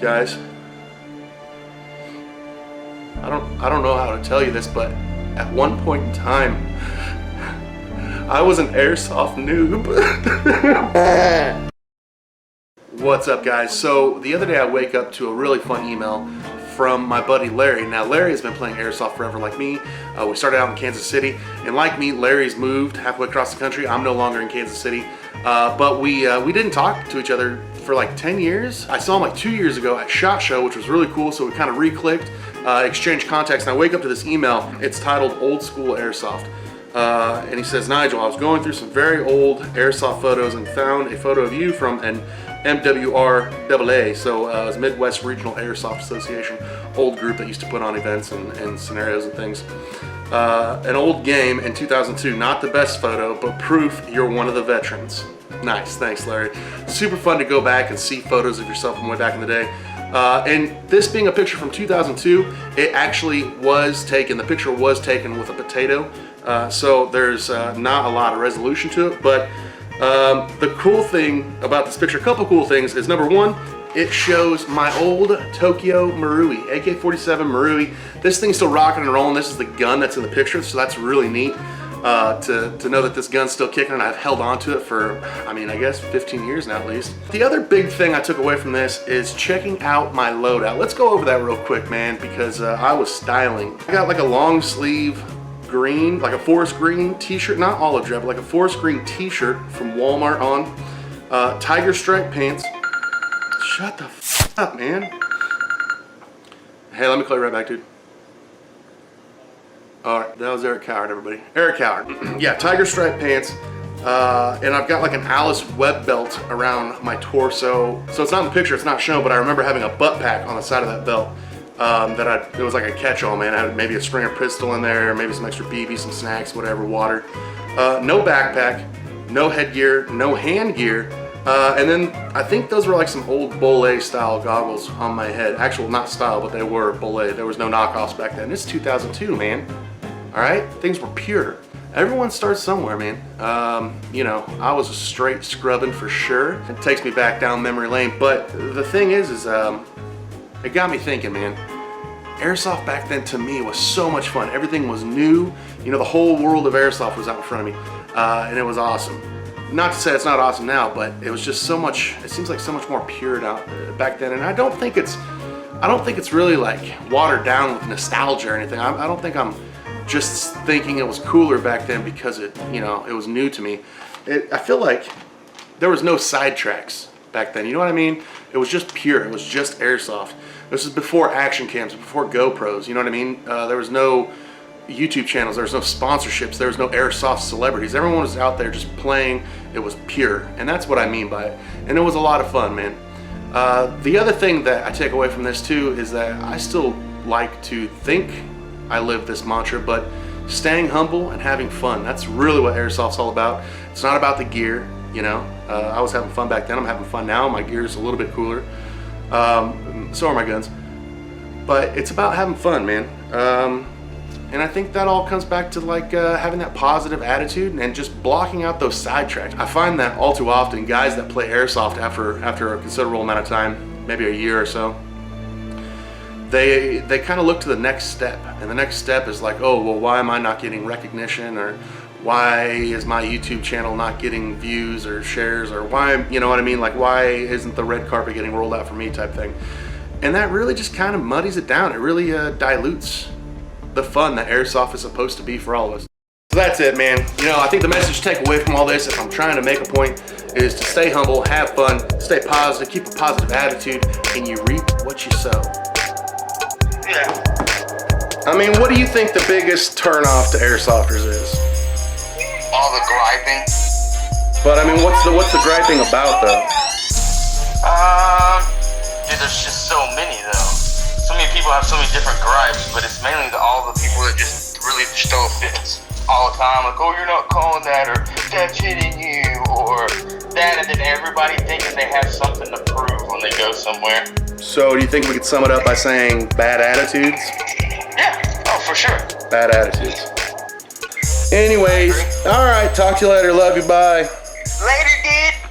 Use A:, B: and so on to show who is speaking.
A: guys. I don't know how to tell you this, but at one point in time, I was an airsoft noob. What's up, guys? So the other day I wake up to a really fun email from my buddy Larry. Now Larry has been playing airsoft forever like me. We started out in Kansas City, and like me, Larry's moved halfway across the country. I'm no longer in Kansas City, but we didn't talk to each other for like 10 years. I saw him like 2 years ago at SHOT Show, which was really cool, so we kind of re-clicked, exchanged contacts, and I wake up to this email. It's titled Old School Airsoft. And he says, Nigel, I was going through some very old airsoft photos and found a photo of you from an MWRAA, so it was Midwest Regional Airsoft Association, old group that used to put on events and scenarios and things. An old game in 2002, not the best photo, but proof you're one of the veterans. Nice, thanks Larry. Super fun to go back and see photos of yourself from way back in the day. And this being a picture from 2002, it actually was taken, the picture was taken with a potato, so there's not a lot of resolution to it, but the cool thing about this picture, a couple cool things, is number one, it shows my old Tokyo Marui, AK-47 Marui. This thing's still rocking and rolling. This is the gun that's in the picture, so that's really neat to know that this gun's still kicking, and I've held on to it for, I mean, I guess 15 years now at least. The other big thing I took away from this is checking out my loadout. Let's go over that real quick, man, because I was styling. I got like a long sleeve green, like a forest green t-shirt, not olive drab, but like a forest green t-shirt from Walmart on, tiger stripe pants. Shut the f up, man. Hey, let me call you right back, dude. All right, that was Eric Coward, everybody. Eric Coward. Yeah, tiger stripe pants, and I've got like an Alice web belt around my torso. So it's not in the picture, it's not shown, but I remember having a butt pack on the side of that belt. It was like a catch-all, man. I had maybe a Springer pistol in there, maybe some extra BB, some snacks, whatever, water. No backpack, no headgear, no hand gear. And then I think those were like some old ʟᴜ style goggles on my head. Actual, not style, but they were ʟɪ. There was no knockoffs back then. It's 2002, man. All right, things were pure. Everyone starts somewhere, man. You know, I was a straight scrubbing for sure. It takes me back down memory lane. But the thing is it got me thinking, man. Airsoft back then to me was so much fun. Everything was new. You know, the whole world of airsoft was out in front of me, and it was awesome. Not to say it's not awesome now, but it was just so much. It seems like so much more pure out back then, and I don't think it's really like watered down with nostalgia or anything. I don't think I'm just thinking it was cooler back then because it was new to me. I feel like there was no sidetracks back then. You know what I mean? It was just pure. It was just airsoft. This is before action cams, before GoPros. You know what I mean? There was no YouTube channels. There was no sponsorships. There was no airsoft celebrities. Everyone was out there just playing. It was pure, and that's what I mean by it. And it was a lot of fun, man. The other thing that I take away from this too is that I still like to think I live this mantra, but staying humble and having fun. That's really what airsoft's all about. It's not about the gear, you know. I was having fun back then. I'm having fun now. My gear's a little bit cooler. So are my guns. But it's about having fun, man. And I think that all comes back to like having that positive attitude and just blocking out those sidetracks. I find that all too often guys that play airsoft after a considerable amount of time, maybe a year or so, they kind of look to the next step, and the next step is like, oh well, why am I not getting recognition, or why is my YouTube channel not getting views or shares, or why, you know what I mean, like why isn't the red carpet getting rolled out for me type thing. And that really just kind of muddies it down. It really dilutes the fun that airsoft is supposed to be for all of us. So that's it, man. You know, I think the message to take away from all this, if I'm trying to make a point, is to stay humble, have fun, stay positive, keep a positive attitude, and you reap what you sow. Yeah. I mean, what do you think the biggest turnoff to airsofters is?
B: All the griping.
A: But I mean, what's the griping about though?
B: Dude, there's just so many though. So many people have so many different gripes, but it's mainly all the people that just really throw fits all the time. Like, oh, you're not calling that, or that's hitting you, or that, and then everybody thinking they have something to prove when they go somewhere.
A: So do you think we could sum it up by saying bad attitudes?
B: Yeah, oh, for sure.
A: Bad attitudes. Anyways, all right, talk to you later. Love you, bye.
B: Later, dude.